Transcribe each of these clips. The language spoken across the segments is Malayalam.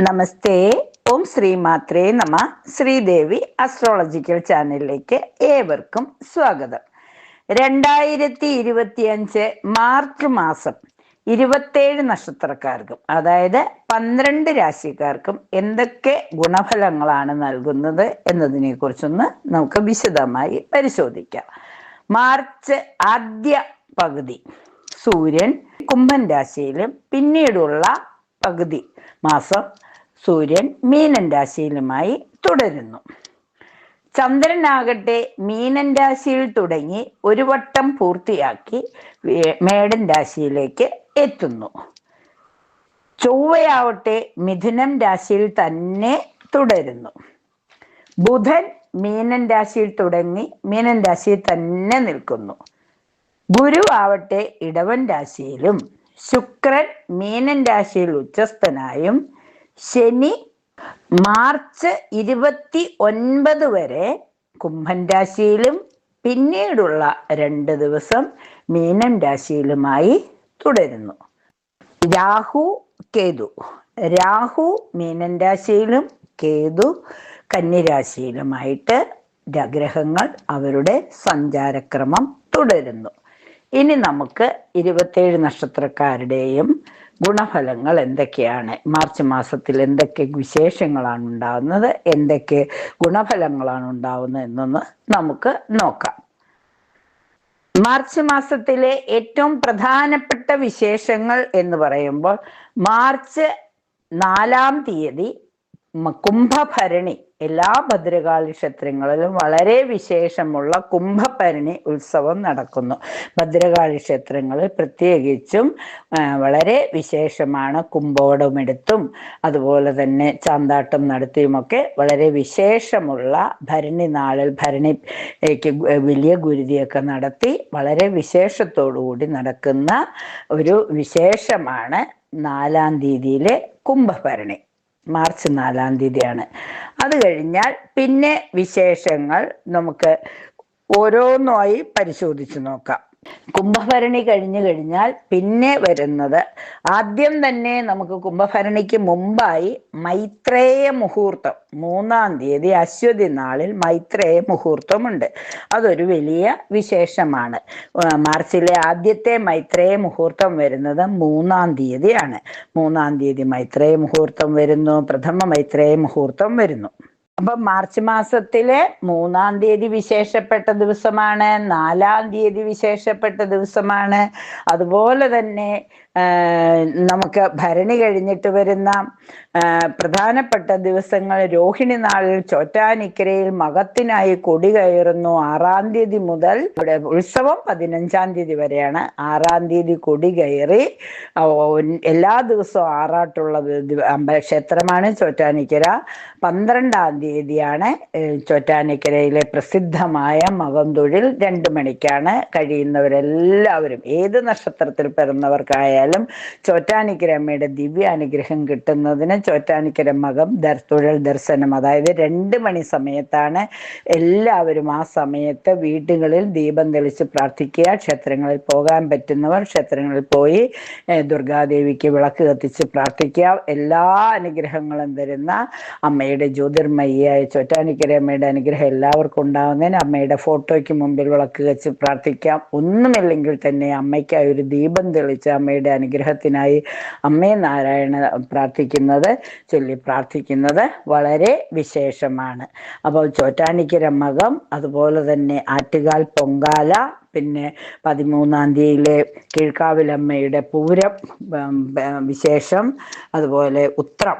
നമസ്തേ. ഓം ശ്രീ മാത്രേ നമ. ശ്രീദേവി അസ്ട്രോളജിക്കൽ ചാനലിലേക്ക് ഏവർക്കും സ്വാഗതം. 2025 മാർച്ച് മാസം 27 നക്ഷത്രക്കാർക്കും, അതായത് 12 രാശിക്കാർക്കും എന്തൊക്കെ ഗുണഫലങ്ങളാണ് നൽകുന്നത് എന്നതിനെ കുറിച്ചൊന്ന് നമുക്ക് വിശദമായി പരിശോധിക്കാം. മാർച്ച് ആദ്യ പകുതി സൂര്യൻ കുംഭൻ രാശിയിലും, പിന്നീടുള്ള പകുതി മാസം സൂര്യൻ മീനൻ രാശിയിലുമായി തുടരുന്നു. ചന്ദ്രനാകട്ടെ മീനൻ രാശിയിൽ തുടങ്ങി ഒരു വട്ടം പൂർത്തിയാക്കി മേടൻ രാശിയിലേക്ക് എത്തുന്നു. ചൊവ്വയാവട്ടെ മിഥുനം രാശിയിൽ തന്നെ തുടരുന്നു. ബുധൻ മീനൻ രാശിയിൽ തുടങ്ങി മീനൻ രാശിയിൽ തന്നെ നിൽക്കുന്നു. ഗുരു ആവട്ടെ ഇടവൻ രാശിയിലും, ശുക്രൻ മീനൻ രാശിയിൽ ഉച്ചസ്ഥനായും, ശനി മാർച്ച് 29 വരെ കുംഭൻ രാശിയിലും പിന്നീടുള്ള 2 ദിവസം മീനൻ രാശിയിലുമായി തുടരുന്നു. രാഹു മീനൻ രാശിയിലും കേതു കന്യരാശിയിലുമായിട്ട് ഗ്രഹങ്ങൾ അവരുടെ സഞ്ചാരക്രമം തുടരുന്നു. ഇനി നമുക്ക് 27 നക്ഷത്രക്കാരുടെയും ഗുണഫലങ്ങൾ എന്തൊക്കെയാണ്, മാർച്ച് മാസത്തിൽ എന്തൊക്കെ വിശേഷങ്ങളാണ് ഉണ്ടാകുന്നത്, എന്തൊക്കെ ഗുണഫലങ്ങളാണ് ഉണ്ടാകുന്നത് എന്നൊന്ന് നമുക്ക് നോക്കാം. മാർച്ച് മാസത്തിലെ ഏറ്റവും പ്രധാനപ്പെട്ട വിശേഷങ്ങൾ എന്ന് പറയുമ്പോൾ, മാർച്ച് 4-ാം തീയതി കുംഭഭരണി, എല്ലാ ഭദ്രകാളി ക്ഷേത്രങ്ങളിലും വളരെ വിശേഷമുള്ള കുംഭഭരണി ഉത്സവം നടക്കുന്നു. ഭദ്രകാളി ക്ഷേത്രങ്ങളിൽ പ്രത്യേകിച്ചും വളരെ വിശേഷമാണ്. കുംഭോടമെടുത്തും അതുപോലെ തന്നെ ചാന്താട്ടം നടത്തിയുമൊക്കെ വളരെ വിശേഷമുള്ള ഭരണി നാളിൽ ഭരണിക്ക് വലിയ ഗുരുതിയൊക്കെ നടത്തി വളരെ വിശേഷത്തോടുകൂടി നടക്കുന്ന ഒരു വിശേഷമാണ് 4-ാം തീയതിയിലെ കുംഭഭരണി. മാർച്ച് 4-ാം തീയതിയാണ്. അത് കഴിഞ്ഞാൽ പിന്നെ വിശേഷങ്ങൾ നമുക്ക് ഓരോന്നായി പരിശോധിച്ച് നോക്കാം. കുംഭഭരണി കഴിഞ്ഞു കഴിഞ്ഞാൽ പിന്നെ വരുന്നത്, ആദ്യം തന്നെ നമുക്ക് കുംഭഭരണിക്ക് മുമ്പായി മൈത്രേയ മുഹൂർത്തം 3-ാം തീയതി അശ്വതി നാളിൽ മൈത്രേയ മുഹൂർത്തമുണ്ട്. അതൊരു വലിയ വിശേഷമാണ്. മാർച്ചിലെ ആദ്യത്തെ മൈത്രേയ മുഹൂർത്തം വരുന്നത് 3-ാം തീയതിയാണ്. 3-ാം തീയതി മൈത്രേയ മുഹൂർത്തം വരുന്നു, പ്രഥമ മൈത്രേയ മുഹൂർത്തം വരുന്നു. അപ്പൊ മാർച്ച് മാസത്തിലെ 3-ാം തീയതി വിശേഷപ്പെട്ട ദിവസമാണ്, 4-ാം തീയതി വിശേഷപ്പെട്ട ദിവസമാണ്. അതുപോലെ തന്നെ നമുക്ക് ഭരണി കഴിഞ്ഞിട്ട് വരുന്ന പ്രധാനപ്പെട്ട ദിവസങ്ങൾ, രോഹിണി നാളിൽ ചോറ്റാനിക്കരയിൽ മകത്തിനായി കൊടി കയറുന്നു. 6-ാം തീയതി മുതൽ ഇവിടെ ഉത്സവം 15-ാം തീയതി വരെയാണ്. 6-ാം തീയതി കൊടി കയറി എല്ലാ ദിവസവും ആറാട്ടുള്ള ക്ഷേത്രമാണ് ചോറ്റാനിക്കര. 12-ാം തീയതിയാണ് ചോറ്റാനിക്കരയിലെ പ്രസിദ്ധമായ മകം തൊഴിൽ 2 മണിക്കാണ്. കഴിയുന്നവരെല്ലാവരും ഏത് നക്ഷത്രത്തിൽ പിറന്നവർക്കായാലും ചോറ്റാനിക്കര അമ്മയുടെ ദിവ്യ അനുഗ്രഹം കിട്ടുന്നതിന് ചോറ്റാനിക്കര മകം തൊഴിൽ ദർശനം, അതായത് 2 മണി സമയത്താണ്. എല്ലാവരും ആ സമയത്ത് വീടുകളിൽ ദീപം തെളിച്ച് പ്രാർത്ഥിക്കുക. ക്ഷേത്രങ്ങളിൽ പോകാൻ പറ്റുന്നവർ ക്ഷേത്രങ്ങളിൽ പോയി ദുർഗാദേവിക്ക് വിളക്ക് കത്തിച്ച് പ്രാർത്ഥിക്കുക. എല്ലാ അനുഗ്രഹങ്ങളും തരുന്ന അമ്മയുടെ ജ്യോതിർമയിയായ ചോറ്റാനിക്കര അമ്മയുടെ അനുഗ്രഹം എല്ലാവർക്കും ഉണ്ടാകുന്നതിന് അമ്മയുടെ ഫോട്ടോയ്ക്ക് മുമ്പിൽ വിളക്ക് വെച്ച് പ്രാർത്ഥിക്കാം. ഒന്നുമില്ലെങ്കിൽ തന്നെ അമ്മയ്ക്കായി ഒരു ദീപം തെളിച്ച് അമ്മയുടെ അനുഗ്രഹത്തിനായി അമ്മേ നാരായണ ചൊല്ലി പ്രാർത്ഥിക്കുന്നത് വളരെ വിശേഷമാണ്. അപ്പോൾ ചോറ്റാനിക്കര മകം, അതുപോലെ തന്നെ ആറ്റുകാൽ പൊങ്കാല, പിന്നെ 13-ാം തീയതിയിലെ കീഴ്ക്കാവിലമ്മയുടെ പൂരം വിശേഷം, അതുപോലെ ഉത്രം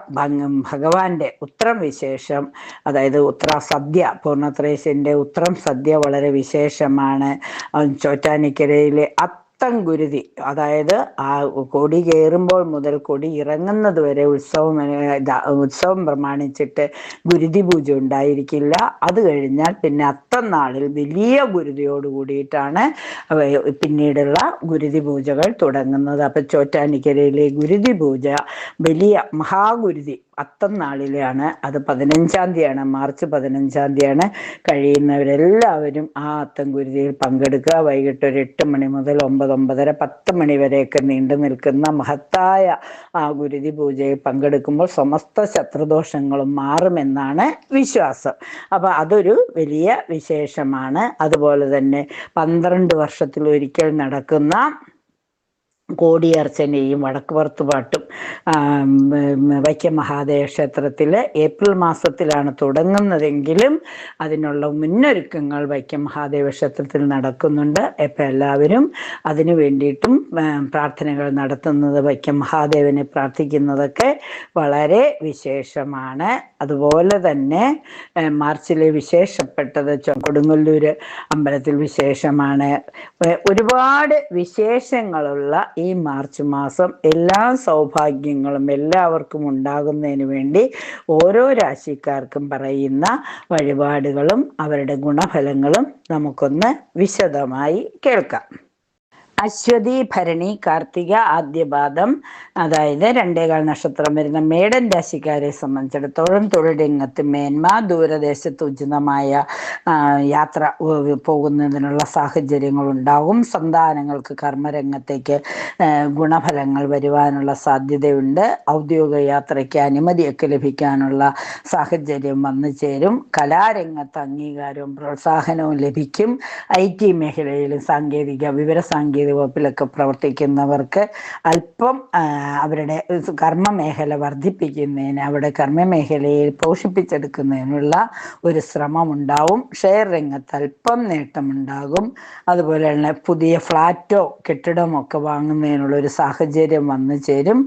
ഭഗവാന്റെ ഉത്രം വിശേഷം, അതായത് ഉത്ര സദ്യ, പൂർണ്ണത്രേശ്യന്റെ ഉത്രം സദ്യ വളരെ വിശേഷമാണ്. ചോറ്റാനിക്കരയിലെ അത്തം ഗുരുതി, അതായത് ആ കൊടി കയറുമ്പോൾ മുതൽ കൊടി ഇറങ്ങുന്നത് വരെ ഉത്സവം പ്രമാണിച്ചിട്ട് ഗുരുതി പൂജ ഉണ്ടായിരിക്കില്ല. അത് കഴിഞ്ഞാൽ പിന്നെ അത്തം നാളിൽ വലിയ ഗുരുതിയോട് കൂടിയിട്ടാണ് പിന്നീടുള്ള ഗുരുതി പൂജകൾ തുടങ്ങുന്നത്. അപ്പൊ ചോറ്റാനിക്കരയിലെ ഗുരുതി പൂജ വലിയ മഹാഗുരുതി, അത്തം നാളിലാണ്. അത് 15-ാം തീയതിയാണ്, മാർച്ച് 15-ാം തീയതിയാണ്. കഴിയുന്നവരെല്ലാവരും ആ അത്തം ഗുരുതിയിൽ പങ്കെടുക്കുക. വൈകിട്ട് ഒരു 8 മണി മുതൽ 9, 9:30, 10 മണി വരെയൊക്കെ നീണ്ടു നിൽക്കുന്ന മഹത്തായ ആ ഗുരുതി പൂജയിൽ പങ്കെടുക്കുമ്പോൾ സമസ്ത ശത്രുദോഷങ്ങളും മാറുമെന്നാണ് വിശ്വാസം. അപ്പൊ അതൊരു വലിയ വിശേഷമാണ്. അതുപോലെ തന്നെ 12 വർഷത്തിലൊരിക്കൽ നടക്കുന്ന കോടിയർച്ചനയും വടക്കുപുറത്തുപാട്ടും വൈക്കം മഹാദേവ ക്ഷേത്രത്തിൽ ഏപ്രിൽ മാസത്തിലാണ് തുടങ്ങുന്നതെങ്കിലും അതിനുള്ള മുന്നൊരുക്കങ്ങൾ വൈക്കം മഹാദേവ ക്ഷേത്രത്തിൽ നടക്കുന്നുണ്ട്. ഇപ്പം എല്ലാവരും അതിനു വേണ്ടിയിട്ടും പ്രാർത്ഥനകൾ നടത്തുന്നത്, വൈക്കം മഹാദേവനെ പ്രാർത്ഥിക്കുന്നതൊക്കെ വളരെ വിശേഷമാണ്. അതുപോലെ തന്നെ മാർച്ചിലെ വിശേഷപ്പെട്ടത് കൊടുങ്ങല്ലൂര് അമ്പലത്തിൽ വിശേഷമാണ്. ഒരുപാട് വിശേഷങ്ങളുള്ള ഈ മാർച്ച് മാസം എല്ലാ സൗഭാഗ്യങ്ങളും എല്ലാവർക്കും ഉണ്ടാകുന്നതിന് വേണ്ടി ഓരോ രാശിക്കാർക്കും പറയുന്ന വഴിപാടുകളും അവരുടെ ഗുണഫലങ്ങളും നമുക്കൊന്ന് വിശദമായി കേൾക്കാം. അശ്വതി, ഭരണി, കാർത്തിക, ആദ്യപാദം, അതായത് 2.25 നക്ഷത്രം വരുന്ന മേടൻ രാശിക്കാരെ സംബന്ധിച്ചിടത്തോളം തൊഴിൽ രംഗത്ത് മേന്മ, ദൂരദേശത്ത് ഉചിതമായ യാത്ര പോകുന്നതിനുള്ള സാഹചര്യങ്ങൾ ഉണ്ടാകും. സന്താനങ്ങൾക്ക് കർമ്മരംഗത്തേക്ക് ഗുണഫലങ്ങൾ വരുവാനുള്ള സാധ്യതയുണ്ട്. ഔദ്യോഗിക യാത്രയ്ക്ക് അനുമതിയൊക്കെ ലഭിക്കാനുള്ള സാഹചര്യം വന്നു ചേരും. കലാരംഗത്ത് അംഗീകാരവും പ്രോത്സാഹനവും ലഭിക്കും. IT മേഖലയിലും വിവരസാങ്കേതിക വകുപ്പിലൊക്കെ പ്രവർത്തിക്കുന്നവർക്ക് അല്പം അവരുടെ കർമ്മമേഖല വർദ്ധിപ്പിക്കുന്നതിന്, അവിടെ കർമ്മമേഖലയിൽ പോഷിപ്പിച്ചെടുക്കുന്നതിനുള്ള ഒരു ശ്രമമുണ്ടാവും. ഷെയർ രംഗത്ത് അല്പം നേട്ടമുണ്ടാകും. അതുപോലെ തന്നെ പുതിയ ഫ്ലാറ്റോ കെട്ടിടമോ ഒക്കെ വാങ്ങുന്നതിനുള്ള ഒരു സാഹചര്യം വന്നു ചേരും.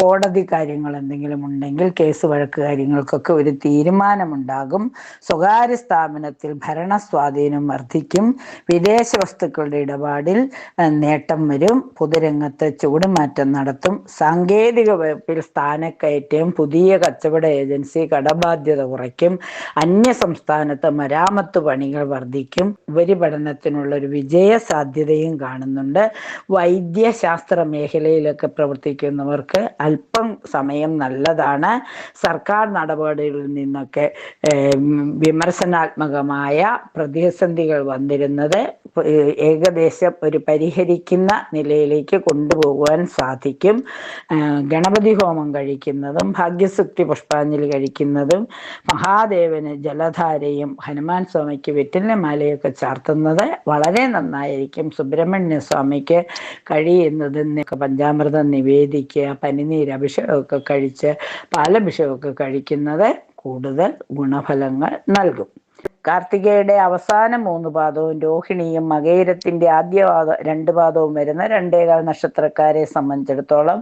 കോടതി കാര്യങ്ങൾ എന്തെങ്കിലും ഉണ്ടെങ്കിൽ കേസ് വഴക്ക് കാര്യങ്ങൾക്കൊക്കെ ഒരു തീരുമാനമുണ്ടാകും. സ്വകാര്യ സ്ഥാപനത്തിൽ ഭരണ സ്വാധീനം വർദ്ധിക്കും. വിദേശ വസ്തുക്കളുടെ ഇടപാടിൽ നേട്ടം വരും. പൊതുരംഗത്ത് ചൂടുമാറ്റം നടത്തും. സാങ്കേതിക വകുപ്പിൽ സ്ഥാനക്കയറ്റം, പുതിയ കച്ചവട ഏജൻസി, കടബാധ്യത കുറയ്ക്കും. അന്യ സംസ്ഥാനത്ത് മരാമത്ത് പണികൾ വർദ്ധിക്കും. ഉപരിപഠനത്തിനുള്ള ഒരു വിജയ സാധ്യതയും കാണുന്നുണ്ട്. വൈദ്യശാസ്ത്ര മേഖലയിലൊക്കെ പ്രവർത്തിക്കുന്നവർക്ക് അല്പം സമയം നല്ലതാണ്. സർക്കാർ നടപടികളിൽ നിന്നൊക്കെ വിമർശനാത്മകമായ പ്രതിസന്ധികൾ വന്നിരുന്നത് ഏകദേശം ഒരു പരിഹരിക്കുന്ന നിലയിലേക്ക് കൊണ്ടുപോകുവാൻ സാധിക്കും. ഗണപതി ഹോമം കഴിക്കുന്നതും ഭാഗ്യസുക്തി പുഷ്പാഞ്ജലി കഴിക്കുന്നതും മഹാദേവന് ജലധാരയും ഹനുമാൻ സ്വാമിക്ക് വെറ്റിലമാലയൊക്കെ ചാർത്തുന്നത് വളരെ നന്നായിരിക്കും. സുബ്രഹ്മണ്യ സ്വാമിക്ക് കഴിയുന്നതെന്നൊക്കെ പഞ്ചാമൃതം നിവേദിക്കുക, പനിനീര് അഭിഷേകമൊക്കെ കഴിച്ച് പാലഭിഷേകമൊക്കെ കഴിക്കുന്നത് കൂടുതൽ ഗുണഫലങ്ങൾ നൽകും. കാർത്തികയുടെ അവസാന 3 പാദവും രോഹിണിയും മകയിരത്തിന്റെ ആദ്യ 2 പാദവും വരുന്ന 2.25 നക്ഷത്രക്കാരെ സംബന്ധിച്ചിടത്തോളം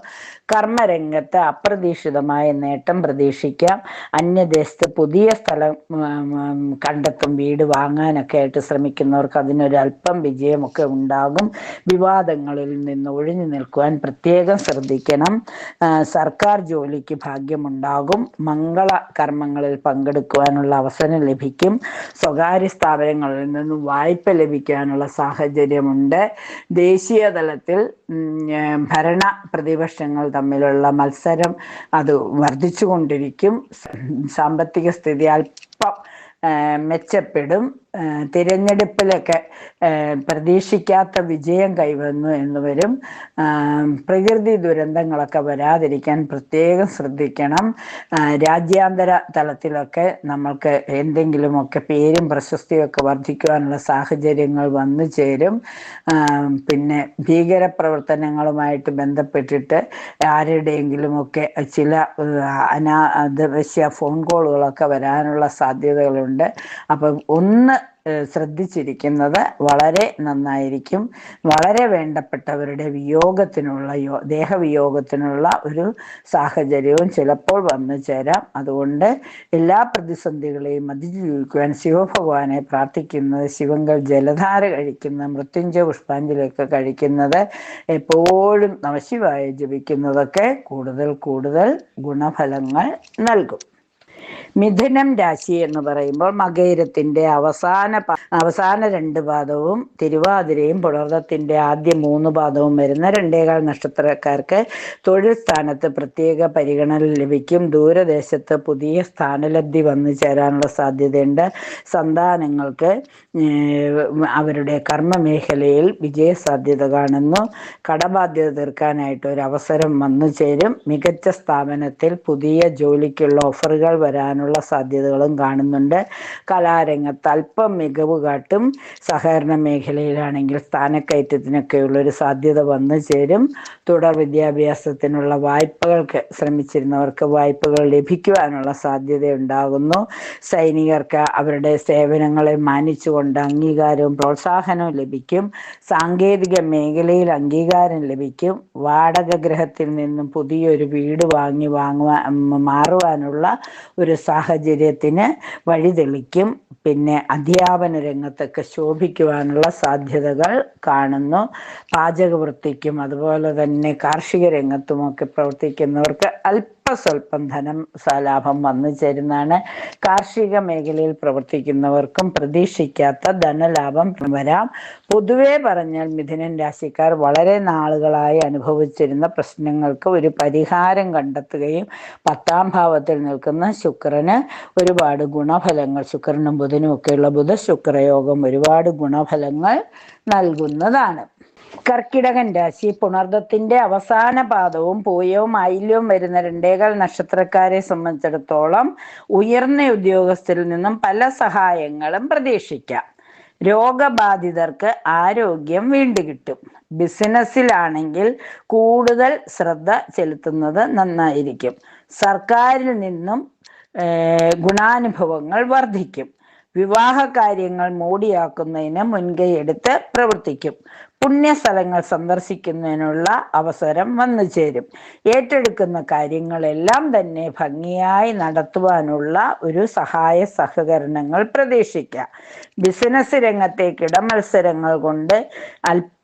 കർമ്മരംഗത്ത് അപ്രതീക്ഷിതമായ നേട്ടം പ്രതീക്ഷിക്കാം. അന്യദേശത്ത് പുതിയ സ്ഥലം കണ്ടെത്തും. വീട് വാങ്ങാനൊക്കെ ആയിട്ട് ശ്രമിക്കുന്നവർക്ക് അതിനൊരല്പം വിജയമൊക്കെ ഉണ്ടാകും. വിവാദങ്ങളിൽ നിന്ന് ഒഴിഞ്ഞു നിൽക്കുവാൻ പ്രത്യേകം ശ്രദ്ധിക്കണം. സർക്കാർ ജോലിക്ക് ഭാഗ്യമുണ്ടാകും. മംഗള കർമ്മങ്ങളിൽ പങ്കെടുക്കുവാനുള്ള അവസരം ലഭിക്കും. സ്വകാര്യ സ്ഥാപനങ്ങളിൽ നിന്നും വായ്പ ലഭിക്കാനുള്ള സാഹചര്യമുണ്ട്. ദേശീയ തലത്തിൽ ഭരണ പ്രതിപക്ഷങ്ങൾ തമ്മിലുള്ള മത്സരം അത് വർദ്ധിച്ചുകൊണ്ടിരിക്കും. സാമ്പത്തിക സ്ഥിതി അല്പം മെച്ചപ്പെടും. തിരഞ്ഞെടുപ്പിലൊക്കെ പ്രതീക്ഷിക്കാത്ത വിജയം കൈവന്നു എന്ന് വരും. പ്രകൃതി ദുരന്തങ്ങളൊക്കെ വരാതിരിക്കാൻ പ്രത്യേകം ശ്രദ്ധിക്കണം. രാജ്യാന്തര തലത്തിലൊക്കെ നമ്മൾക്ക് എന്തെങ്കിലുമൊക്കെ പേരും പ്രശസ്തിയൊക്കെ വർദ്ധിക്കുവാനുള്ള സാഹചര്യങ്ങൾ വന്നു ചേരും. പിന്നെ ഭീകരപ്രവർത്തനങ്ങളുമായിട്ട് ബന്ധപ്പെട്ടിട്ട് ആരുടെയെങ്കിലുമൊക്കെ ചില അനാവശ്യ ഫോൺ കോളുകളൊക്കെ വരാനുള്ള സാധ്യതകളുണ്ട്. അപ്പം ഒന്ന് ശ്രദ്ധിച്ചിരിക്കുന്നത് വളരെ നന്നായിരിക്കും. വളരെ വേണ്ടപ്പെട്ടവരുടെ വിയോഗത്തിനുള്ള ദേഹവിയോഗത്തിനുള്ള ഒരു സാഹചര്യവും ചിലപ്പോൾ വന്നു ചേരാം. അതുകൊണ്ട് എല്ലാ പ്രതിസന്ധികളെയും അതിജീവിക്കുവാൻ ശിവഭഗവാനെ പ്രാർത്ഥിക്കുന്നത്, ശിവങ്കൽ ജലധാര കഴിക്കുന്ന, മൃത്യുഞ്ജയ പുഷ്പാഞ്ജലിയൊക്കെ കഴിക്കുന്നത്, എപ്പോഴും നമഃശിവായ ജപിക്കുന്നതൊക്കെ കൂടുതൽ ഗുണഫലങ്ങൾ നൽകും. മിഥുനം രാശി എന്ന് പറയുമ്പോൾ മകയിരത്തിന്റെ അവസാന 2 പാദവും തിരുവാതിരയും പുണർദത്തിന്റെ ആദ്യ 3 പാദവും വരുന്ന 2.25 നക്ഷത്രക്കാർക്ക് തൊഴിൽ സ്ഥാനത്ത് പ്രത്യേക പരിഗണന ലഭിക്കും. ദൂരദേശത്ത് പുതിയ സ്ഥാനലബ്ധി വന്നു ചേരാനുള്ള സാധ്യതയുണ്ട്. സന്താനങ്ങൾക്ക് അവരുടെ കർമ്മ മേഖലയിൽ വിജയ സാധ്യത കാണുന്നു. കടബാധ്യത തീർക്കാനായിട്ട് ഒരു അവസരം വന്നു ചേരും. മികച്ച സ്ഥാപനത്തിൽ പുതിയ ജോലിക്കുള്ള ഓഫറുകൾ വരാനുള്ള സാധ്യതകളും കാണുന്നുണ്ട്. കലാരംഗത്ത് അല്പം മികവ് കാട്ടും. സഹകരണ മേഖലയിലാണെങ്കിൽ സ്ഥാനക്കയറ്റത്തിനൊക്കെയുള്ളൊരു സാധ്യത വന്നു ചേരും. തുടർ വിദ്യാഭ്യാസത്തിനുള്ള വായ്പകൾക്ക് ശ്രമിച്ചിരുന്നവർക്ക് വായ്പകൾ ലഭിക്കുവാനുള്ള സാധ്യത ഉണ്ടാകുന്നു. സൈനികർക്ക് അവരുടെ സേവനങ്ങളെ മാനിച്ചുകൊണ്ട് അംഗീകാരവും പ്രോത്സാഹനവും ലഭിക്കും. സാങ്കേതിക മേഖലയിൽ അംഗീകാരം ലഭിക്കും. വാടക ഗൃഹത്തിൽ നിന്നും പുതിയൊരു വീട് മാറുവാനുള്ള ഒരു സാഹചര്യത്തിന് വഴിതെളിക്കും. പിന്നെ അധ്യാപന രംഗത്തൊക്കെ ശോഭിക്കുവാനുള്ള സാധ്യതകൾ കാണുന്നു. പാചകവൃത്തിക്കും അതുപോലെ തന്നെ കാർഷിക രംഗത്തുമൊക്കെ പ്രവർത്തിക്കുന്നവർക്ക് സ്വല്പം ലാഭം വന്നു ചേരുന്നതാണ്. കാർഷിക മേഖലയിൽ പ്രവർത്തിക്കുന്നവർക്കും പ്രതീക്ഷിക്കാത്ത ധനലാഭം വരാം. പൊതുവെ പറഞ്ഞാൽ മിഥുനൻ രാശിക്കാർ വളരെ നാളുകളായി അനുഭവിച്ചിരുന്ന പ്രശ്നങ്ങൾക്ക് ഒരു പരിഹാരം കണ്ടെത്തുകയും 10ാം ഭാവത്തിൽ നിൽക്കുന്ന ശുക്രന് ഒരുപാട് ഗുണഫലങ്ങൾ, ശുക്രനും ബുധനും ഒക്കെയുള്ള ബുധ ശുക്രയോഗം ഒരുപാട് ഗുണഫലങ്ങൾ നൽകുന്നതാണ്. കർക്കിടകൻ രാശി പുണർദത്തിന്റെ അവസാന പാദവും പൂയവും ആയില്യവും വരുന്ന 2.25 നക്ഷത്രക്കാരെ സംബന്ധിച്ചിടത്തോളം ഉയർന്ന ഉദ്യോഗസ്ഥരിൽ നിന്നും പല സഹായങ്ങളും പ്രതീക്ഷിക്കാം. രോഗബാധിതർക്ക് ആരോഗ്യം വീണ്ടുകിട്ടും. ബിസിനസ്സിലാണെങ്കിൽ കൂടുതൽ ശ്രദ്ധ ചെലുത്തുന്നത് നന്നായിരിക്കും. സർക്കാരിൽ നിന്നും ഗുണാനുഭവങ്ങൾ വർദ്ധിക്കും. വിവാഹ കാര്യങ്ങൾ മോടിയാക്കുന്നതിന് മുൻകൈയെടുത്ത് പ്രവർത്തിക്കും. പുണ്യസ്ഥലങ്ങൾ സന്ദർശിക്കുന്നതിനുള്ള അവസരം വന്നു ചേരും. ഏറ്റെടുക്കുന്ന കാര്യങ്ങളെല്ലാം തന്നെ ഭംഗിയായി നടത്തുവാനുള്ള ഒരു സഹായ സഹകരണങ്ങൾ പ്രതീക്ഷിക്കാം. ബിസിനസ് രംഗത്തെ കിടമത്സരങ്ങൾ കൊണ്ട് അല്പം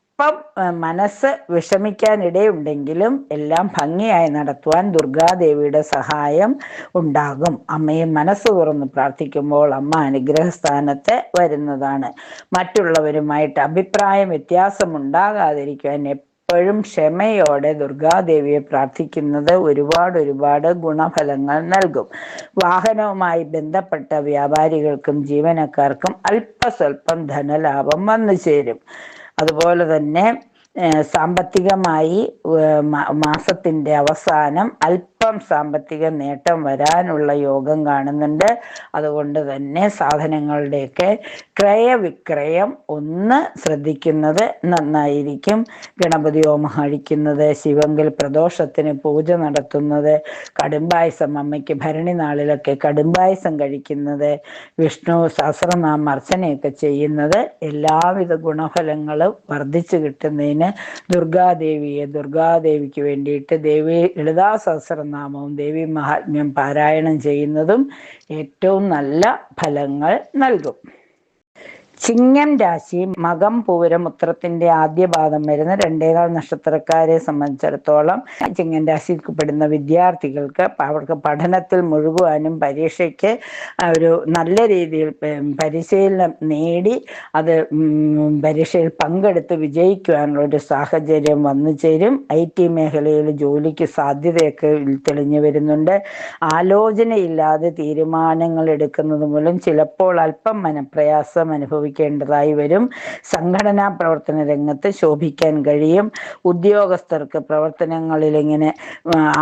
മനസ്സ് വിഷമിക്കാനിടയുണ്ടെങ്കിലും എല്ലാം ഭംഗിയായി നടത്തുവാൻ ദുർഗാദേവിയുടെ സഹായം ഉണ്ടാകും. അമ്മയെ മനസ്സ് തുറന്ന് പ്രാർത്ഥിക്കുമ്പോൾ അമ്മ അനുഗ്രഹസ്ഥാനത്ത് വരുന്നതാണ്. മറ്റുള്ളവരുമായിട്ട് അഭിപ്രായ വ്യത്യാസം ഉണ്ടാകാതിരിക്കുവാൻ എപ്പോഴും ക്ഷമയോടെ ദുർഗാദേവിയെ പ്രാർത്ഥിക്കുന്നത് ഒരുപാട് ഗുണഫലങ്ങൾ നൽകും. വാഹനവുമായി ബന്ധപ്പെട്ട വ്യാപാരികൾക്കും ജീവനക്കാർക്കും സ്വല്പം ധനലാഭം വന്നു ചേരും. അതുപോലെ തന്നെ സാമ്പത്തികമായി മാസത്തിന്റെ അവസാനം സാമ്പത്തിക നേട്ടം വരാനുള്ള യോഗം കാണുന്നുണ്ട്. അതുകൊണ്ട് തന്നെ സാധനങ്ങളുടെയൊക്കെ ക്രയവിക്രയം ഒന്ന് ശ്രദ്ധിക്കുന്നത് നന്നായിരിക്കും. ഗണപതി ഹോമം കഴിക്കുന്നത്, ശിവങ്കൽ പ്രദോഷത്തിന് പൂജ നടത്തുന്നത്, കടുംബായസം അമ്മയ്ക്ക് ഭരണി നാളിലൊക്കെ കടുംബായസം കഴിക്കുന്നത്, വിഷ്ണു സഹസ്രനാമ അർച്ചനയൊക്കെ ചെയ്യുന്നത് എല്ലാവിധ ഗുണഫലങ്ങളും വർദ്ധിച്ചു കിട്ടുന്നതിന് ദുർഗാദേവിക്ക് വേണ്ടിയിട്ട് ലളിതാ സഹസ്രനാമവും ദേവി മഹാത്മ്യം പാരായണം ചെയ്യുന്നതും ഏറ്റവും നല്ല ഫലങ്ങൾ നൽകും. ചിങ്ങം രാശി മകം പൂരം ഉത്രത്തിന്റെ ആദ്യ പാദം വരുന്ന 2.25 നക്ഷത്രക്കാരെ സംബന്ധിച്ചിടത്തോളം ചിങ്ങം രാശിയിൽപ്പെടുന്ന വിദ്യാർത്ഥികൾക്ക് അവർക്ക് പഠനത്തിൽ മുഴുകുവാനും പരീക്ഷയ്ക്ക് ഒരു നല്ല രീതിയിൽ പരിശീലനം നേടി അത് പരീക്ഷയിൽ പങ്കെടുത്ത് വിജയിക്കുവാനുള്ള ഒരു സാഹചര്യം വന്നു ചേരും. IT മേഖലയിൽ ജോലിക്ക് സാധ്യതയൊക്കെ തെളിഞ്ഞു വരുന്നുണ്ട്. ആലോചനയില്ലാതെ തീരുമാനങ്ങൾ എടുക്കുന്നത് മൂലം ചിലപ്പോൾ അല്പം മനപ്രയാസം അനുഭവിക്കേണ്ടതായി വരും. സംഘടനാ പ്രവർത്തന രംഗത്ത് ശോഭിക്കാൻ കഴിയും. ഉദ്യോഗസ്ഥർക്ക് പ്രവർത്തനങ്ങളിൽ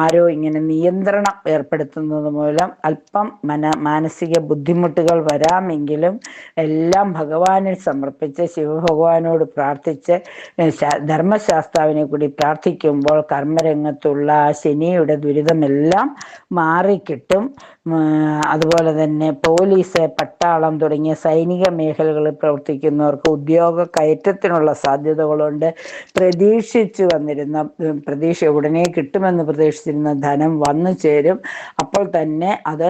ആരോ നിയന്ത്രണം ഏർപ്പെടുത്തുന്നത് മൂലം അല്പം മാനസിക ബുദ്ധിമുട്ടുകൾ വരാമെങ്കിലും എല്ലാം ഭഗവാനിൽ സമർപ്പിച്ച് ശിവഭഗവാനോട് പ്രാർത്ഥിച്ച് ധർമ്മശാസ്താവിനെ കൂടി പ്രാർത്ഥിക്കുമ്പോൾ കർമ്മരംഗത്തുള്ള ശനിയുടെ ദുരിതമെല്ലാം മാറിക്കിട്ടും. അതുപോലെ തന്നെ പോലീസ്, പട്ടാളം തുടങ്ങിയ സൈനിക മേഖലകളിൽ പ്രവർത്തിക്കുന്നവർക്ക് ഉദ്യോഗ കയറ്റത്തിനുള്ള സാധ്യതകളുണ്ട്. ഉടനെ കിട്ടുമെന്ന് പ്രതീക്ഷിച്ചിരുന്ന ധനം വന്നു ചേരും. അപ്പോൾ തന്നെ അത്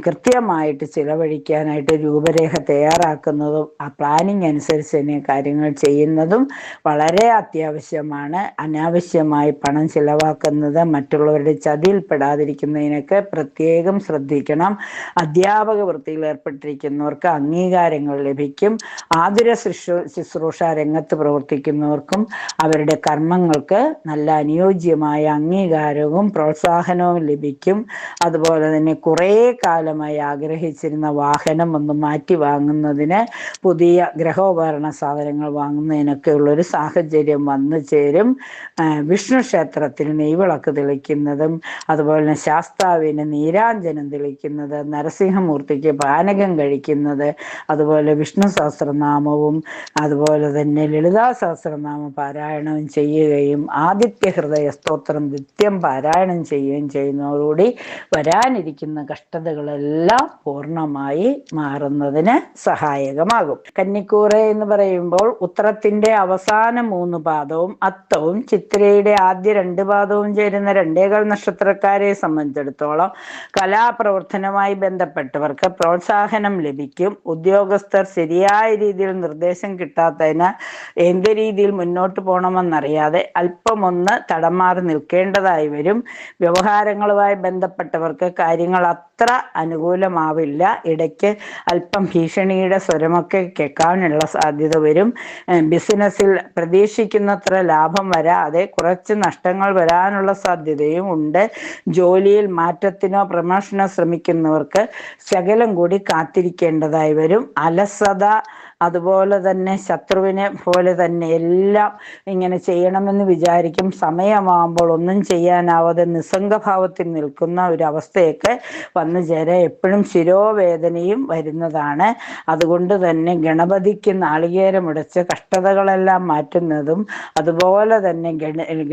കൃത്യമായിട്ട് ചിലവഴിക്കാനായിട്ട് രൂപരേഖ തയ്യാറാക്കുന്നതും ആ പ്ലാനിങ് അനുസരിച്ച് തന്നെ കാര്യങ്ങൾ ചെയ്യുന്നതും വളരെ അത്യാവശ്യമാണ്. അനാവശ്യമായി പണം ചിലവാക്കുന്നത് മറ്റുള്ളവരുടെ ചതിയിൽപ്പെടാതിരിക്കുന്നതിനൊക്കെ പ്രത്യേകം പ്രത്യേകം ശ്രദ്ധിക്കണം. അധ്യാപക വൃത്തിയിൽ ഏർപ്പെട്ടിരിക്കുന്നവർക്ക് അംഗീകാരങ്ങൾ ലഭിക്കും. ആതുര ശുശ്രൂഷ രംഗത്ത് പ്രവർത്തിക്കുന്നവർക്കും അവരുടെ കർമ്മങ്ങൾക്ക് നല്ല അനുയോജ്യമായ അംഗീകാരവും പ്രോത്സാഹനവും ലഭിക്കും. അതുപോലെ തന്നെ കുറേ കാലമായി ആഗ്രഹിച്ചിരുന്ന വാഹനം ഒന്ന് മാറ്റി വാങ്ങുന്നതിന്, പുതിയ ഗ്രഹോപകരണ സാധനങ്ങൾ വാങ്ങുന്നതിനൊക്കെ ഉള്ളൊരു സാഹചര്യം വന്നു ചേരും. വിഷ്ണു ക്ഷേത്രത്തിൽ നെയ്വിളക്ക് തെളിക്കുന്നതും അതുപോലെ തന്നെ ശാസ്താവിന് നീരാഞ്ജനം തെളിക്കുന്നത്, നരസിംഹമൂർത്തിക്ക് പാനകം കഴിക്കുന്നത്, അതുപോലെ വിഷ്ണു സഹസ്രനാമവും അതുപോലെ തന്നെ ലളിതാ സഹസ്രനാമ പാരായണവും ചെയ്യുകയും ആദിത്യ ഹൃദയ സ്തോത്രം നിത്യം പാരായണം ചെയ്യുകയും ചെയ്യുന്നതോടുകൂടി വരാനിരിക്കുന്ന കഷ്ടതകളെല്ലാം പൂർണ്ണമായി മാറുന്നതിന് സഹായകമാകും. കന്നിക്കൂറ് എന്ന് പറയുമ്പോൾ ഉത്തരത്തിന്റെ അവസാന 3 പാദവും അത്തവും ചിത്രയുടെ ആദ്യ 2 പാദവും ചേരുന്ന 2 നക്ഷത്രക്കാരെ സംബന്ധിച്ചിടത്തോളം കലാപ്രവർത്തനവുമായി ബന്ധപ്പെട്ടവർക്ക് പ്രോത്സാഹനം ലഭിക്കും. ഉദ്യോഗസ്ഥർ ശരിയായ രീതിയിൽ നിർദ്ദേശം കിട്ടാത്തതിനാൽ എന്ത് രീതിയിൽ മുന്നോട്ട് പോകണമെന്നറിയാതെ അല്പമൊന്ന് തടമാറി നിൽക്കേണ്ടതായി വരും. വ്യവഹാരങ്ങളുമായി ബന്ധപ്പെട്ടവർക്ക് കാര്യങ്ങൾ അത്ര അനുകൂലമാവില്ല. ഇടയ്ക്ക് അല്പം ഭീഷണിയുടെ സ്വരമൊക്കെ കേൾക്കാനുള്ള സാധ്യത വരും. ബിസിനസ്സിൽ പ്രതീക്ഷിക്കുന്നത്ര ലാഭം വരാതെ കുറച്ച് നഷ്ടങ്ങൾ വരാനുള്ള സാധ്യതയും ഉണ്ട്. ജോലിയിൽ മാറ്റത്തിനോ പ്രമോഷനോ ശ്രമിക്കുന്നവർക്ക് ശകലം കൂടി കാത്തിരിക്കേണ്ടതായി വരും. അലസത, അതുപോലെ തന്നെ ശത്രുവിനെ പോലെ തന്നെ എല്ലാം ഇങ്ങനെ ചെയ്യണമെന്ന് വിചാരിക്കും, സമയമാകുമ്പോൾ ഒന്നും ചെയ്യാനാവാതെ നിസ്സംഗഭാവത്തിൽ നിൽക്കുന്ന ഒരു അവസ്ഥയൊക്കെ വന്നു ചേരാൻ എപ്പോഴും ശിരോവേദനയും വരുന്നതാണ്. അതുകൊണ്ട് തന്നെ ഗണപതിക്ക് നാളികേരമുടച്ച് കഷ്ടതകളെല്ലാം മാറ്റുന്നതും അതുപോലെ തന്നെ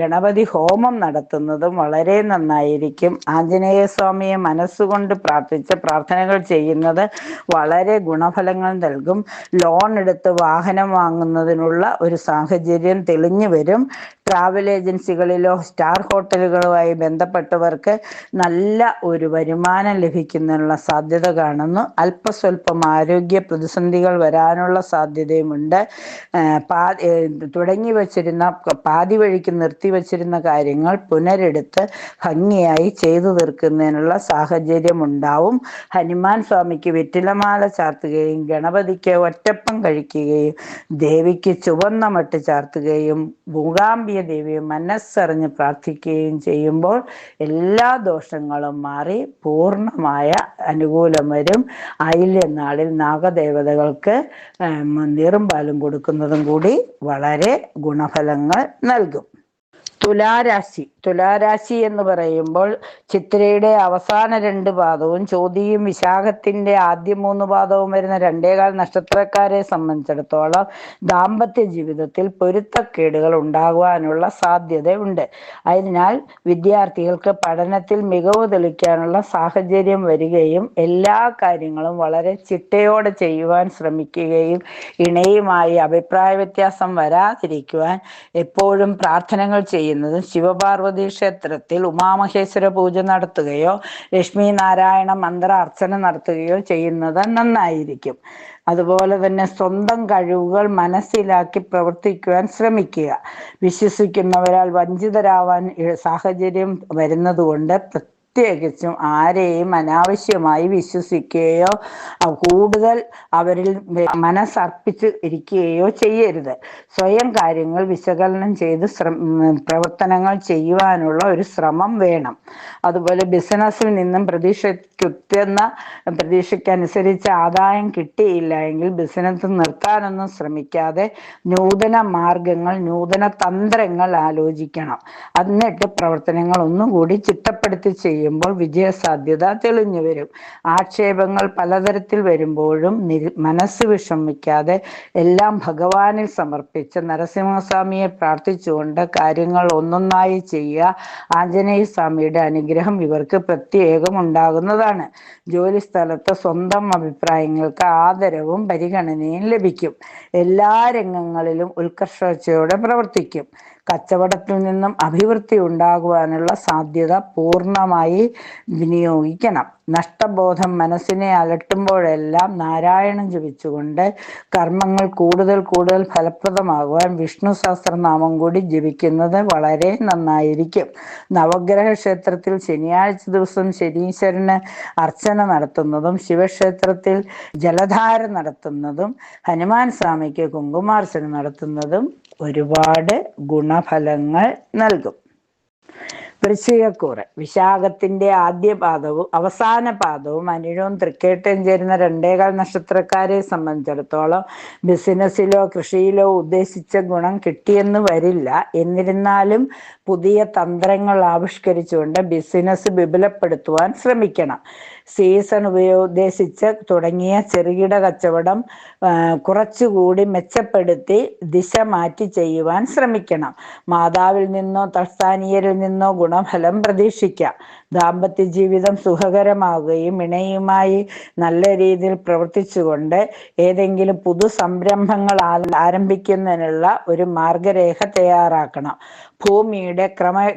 ഗണപതി ഹോമം നടത്തുന്നതും വളരെ നന്നായിരിക്കും. ആഞ്ജനേയ സ്വാമിയെ മനസ്സുകൊണ്ട് പ്രാർത്ഥിച്ച് പ്രാർത്ഥനകൾ ചെയ്യുന്നത് വളരെ ഗുണഫലങ്ങൾ നൽകും. ലോൺ എടുത്ത് വാഹനം വാങ്ങുന്നതിനുള്ള ഒരു സാഹചര്യം തെളിഞ്ഞു വരും. ട്രാവൽ ഏജൻസികളിലോ സ്റ്റാർ ഹോട്ടലുകളുമായി ബന്ധപ്പെട്ടവർക്ക് നല്ല ഒരു വരുമാനം ലഭിക്കുന്നതിനുള്ള സാധ്യത കാണുന്നു. അല്പസ്വല്പം ആരോഗ്യ പ്രതിസന്ധികൾ വരാനുള്ള സാധ്യതയുമുണ്ട്. തുടങ്ങി വച്ചിരുന്ന, പാതി വഴിക്ക് നിർത്തിവച്ചിരുന്ന കാര്യങ്ങൾ പുനരെടുത്ത് ഭംഗിയായി ചെയ്തു തീർക്കുന്നതിനുള്ള സാഹചര്യം ഉണ്ടാവും. ഹനുമാൻ സ്വാമിക്ക് വെറ്റിലമാല ചാർത്തുകയും ഗണപതിക്ക് ഒറ്റപ്പം കഴിക്കുകയും ദേവിക്ക് ചുവന്ന മട്ട് ചാർത്തുകയും മൂകാംബിക ദേവിയെ മനസ്സറിഞ്ഞ് പ്രാർത്ഥിക്കുകയും ചെയ്യുമ്പോൾ എല്ലാ ദോഷങ്ങളും മാറി പൂർണ്ണമായ അനുകൂലം വരും. ആയില്യനാളിൽ നാഗദേവതകൾക്ക് നീറും പാലും കൊടുക്കുന്നതും കൂടി വളരെ ഗുണഫലങ്ങൾ നൽകും. തുലാരാശി എന്ന് പറയുമ്പോൾ ചിത്രയുടെ അവസാന 2 പാദവും ചോതിയും വിശാഖത്തിന്റെ ആദ്യ 3 പാദവും വരുന്ന 2 നക്ഷത്രക്കാരെ സംബന്ധിച്ചിടത്തോളം ദാമ്പത്യ ജീവിതത്തിൽ പൊരുത്തക്കേടുകൾ ഉണ്ടാകുവാനുള്ള സാധ്യതയുണ്ട്. അതിനാൽ വിദ്യാർത്ഥികൾക്ക് പഠനത്തിൽ മികവ് തെളിയിക്കാനുള്ള സാഹചര്യം വരികയും എല്ലാ കാര്യങ്ങളും വളരെ ചിട്ടയോടെ ചെയ്യുവാൻ ശ്രമിക്കുകയും ഇണയുമായി അഭിപ്രായ വ്യത്യാസം വരാതിരിക്കുവാൻ എപ്പോഴും പ്രാർത്ഥനകൾ ചെയ്യുന്നതും ശിവപാർവതി ക്ഷേത്രത്തിൽ ഉമാമഹേശ്വര പൂജ നടത്തുകയോ ലക്ഷ്മി നാരായണ മന്ത്ര അർച്ചന നടത്തുകയോ ചെയ്യുന്നത് നന്നായിരിക്കും. അതുപോലെ തന്നെ സ്വന്തം കഴിവുകൾ മനസ്സിലാക്കി പ്രവർത്തിക്കുവാൻ ശ്രമിക്കുക. വിശ്വസിക്കുന്നവരാൽ വഞ്ചിതരാവാൻ സാഹചര്യം വരുന്നതുകൊണ്ട് പ്രത്യേകിച്ചും ആരെയും അനാവശ്യമായി വിശ്വസിക്കുകയോ കൂടുതൽ അവരിൽ മനസ്സർപ്പിച്ച് ഇരിക്കുകയോ ചെയ്യരുത്. സ്വയം കാര്യങ്ങൾ വിശകലനം ചെയ്ത് പ്രവർത്തനങ്ങൾ ചെയ്യുവാനുള്ള ഒരു ശ്രമം വേണം. അതുപോലെ ബിസിനസ്സിൽ നിന്നും പ്രതീക്ഷയ്ക്കനുസരിച്ച് ആദായം കിട്ടിയില്ല എങ്കിൽ ബിസിനസ് നിർത്താനൊന്നും ശ്രമിക്കാതെ നൂതന മാർഗങ്ങൾ, നൂതന തന്ത്രങ്ങൾ ആലോചിക്കണം. എന്നിട്ട് പ്രവർത്തനങ്ങൾ ഒന്നുകൂടി ചിട്ടപ്പെടുത്തി ചെയ്യുമ്പോൾ വിജയസാധ്യത തെളിഞ്ഞു വരും. ആക്ഷേപങ്ങൾ പലതരത്തിൽ വരുമ്പോഴും മനസ്സ് വിഷമിക്കാതെ എല്ലാം ഭഗവാനിൽ സമർപ്പിച്ച് നരസിംഹസ്വാമിയെ പ്രാർത്ഥിച്ചുകൊണ്ട് കാര്യങ്ങൾ ഒന്നൊന്നായി ചെയ്യുക. ആഞ്ജനേയ സ്വാമിയുടെ അനുഗ്രഹം ഇവർക്ക് പ്രത്യേകം ഉണ്ടാകുന്നതാണ്. ജോലി സ്ഥലത്ത് സ്വന്തം അഭിപ്രായങ്ങൾക്ക് ആദരവും പരിഗണനയും ലഭിക്കും. എല്ലാ രംഗങ്ങളിലും ഉത്കർഷയോടെ പ്രവർത്തിക്കും. കച്ചവടത്തിൽ നിന്നും അഭിവൃദ്ധി ഉണ്ടാകുവാനുള്ള സാധ്യത പൂർണ്ണമായി വിനിയോഗിക്കണം. നഷ്ടബോധം മനസ്സിനെ അലട്ടുമ്പോഴെല്ലാം നാരായണം ജപിച്ചുകൊണ്ട് കർമ്മങ്ങൾ കൂടുതൽ കൂടുതൽ ഫലപ്രദമാകുവാൻ വിഷ്ണു സഹസ്രനാമം കൂടി ജപിക്കുന്നത് വളരെ നന്നായിരിക്കും. നവഗ്രഹ ക്ഷേത്രത്തിൽ ശനിയാഴ്ച ദിവസം ശനീശ്വരന് അർച്ചന നടത്തുന്നതും ശിവക്ഷേത്രത്തിൽ ജലധാര നടത്തുന്നതും ഹനുമാൻ സ്വാമിക്ക് കുങ്കുമാർച്ചന നടത്തുന്നതും ഒരുപാട് ഗുണഫലങ്ങൾ നൽകും. വൃശ്ചികക്കൂറ് വിശാഖത്തിന്റെ ആദ്യ പാദവും അവസാന പാദവും അനിഴവും തൃക്കേട്ടയും ചേരുന്ന 2 നക്ഷത്രക്കാരെ സംബന്ധിച്ചിടത്തോളം ബിസിനസ്സിലോ കൃഷിയിലോ ഉദ്ദേശിച്ച ഗുണം കിട്ടിയെന്ന് വരില്ല. എന്നിരുന്നാലും പുതിയ തന്ത്രങ്ങൾ ആവിഷ്കരിച്ചുകൊണ്ട് ബിസിനസ് വിപുലപ്പെടുത്തുവാൻ ശ്രമിക്കണം. സീസൺ ഉദ്ദേശിച്ച് തുടങ്ങിയ ചെറുകിട കച്ചവടം കുറച്ചുകൂടി മെച്ചപ്പെടുത്തി ദിശ മാറ്റി ചെയ്യുവാൻ ശ്രമിക്കണം. മാതാവിൽ നിന്നോ തത്സ്ഥാനീയരിൽ നിന്നോ ഗുണഫലം പ്രതീക്ഷിക്കാം. ദാമ്പത്യ ജീവിതം സുഖകരമാവുകയും ഇണയുമായി നല്ല രീതിയിൽ പ്രവർത്തിച്ചുകൊണ്ട് ഏതെങ്കിലും പുതു സംരംഭങ്ങൾ ആരംഭിക്കുന്നതിനുള്ള ഒരു മാർഗരേഖ തയ്യാറാക്കണം. ഭൂമിയുടെ